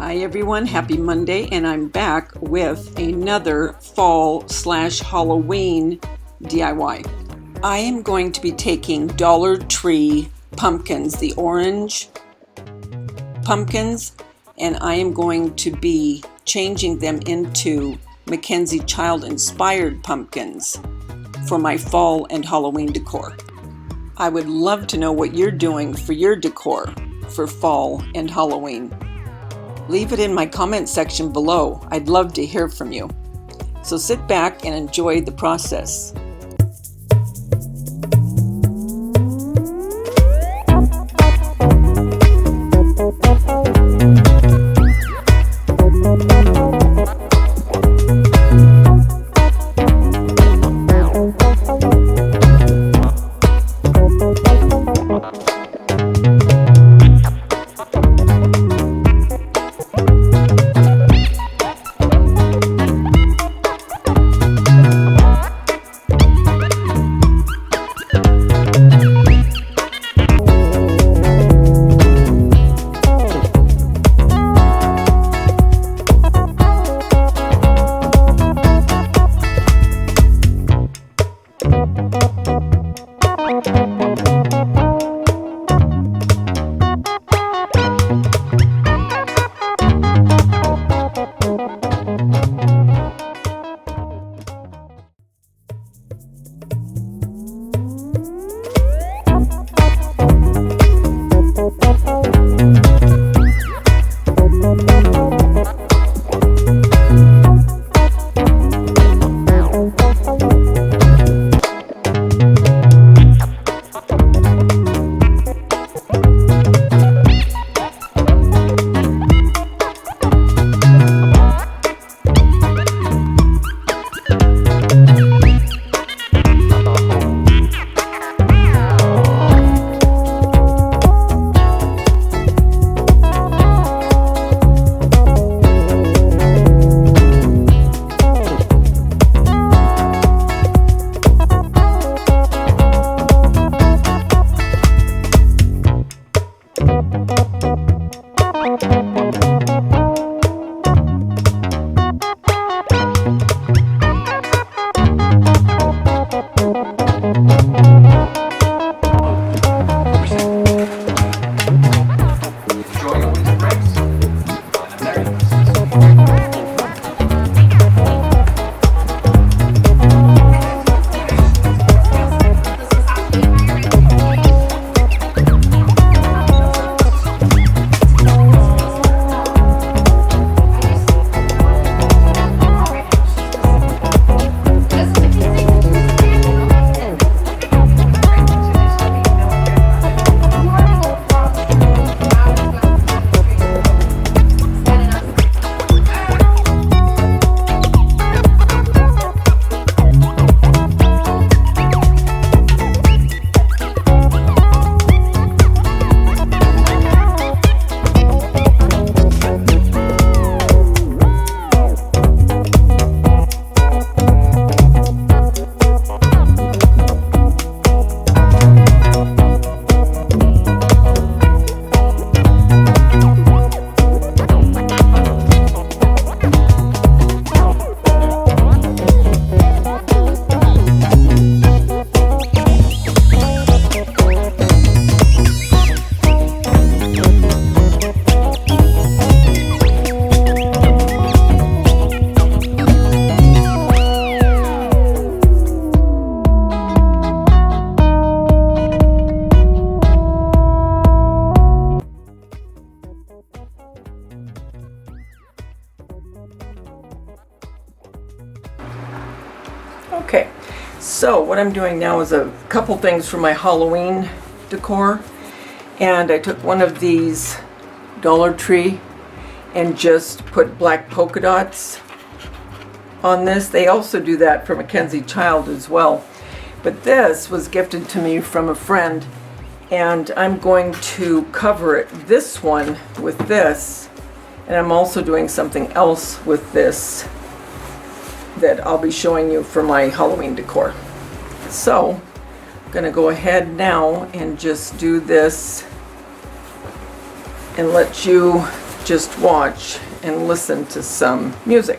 Hi everyone, happy Monday, and I'm back with another fall/Halloween DIY. I am going to be taking Dollar Tree pumpkins, the orange pumpkins, and I am going to be changing them into Mackenzie Childs inspired pumpkins for my fall and Halloween decor. I would love to know what you're doing for your decor for fall and Halloween. Leave it in my comment section below. I'd love to hear from you. So sit back and enjoy the process. Okay, so what I'm doing now is a couple things for my Halloween decor, and I took one of these Dollar Tree and just put black polka dots on this. They also do that for Mackenzie Childs as well, but this was gifted to me from a friend, and I'm going to cover this one with this, and I'm also doing something else with this that I'll be showing you for my Halloween decor. So I'm going to go ahead now and just do this and let you just watch and listen to some music.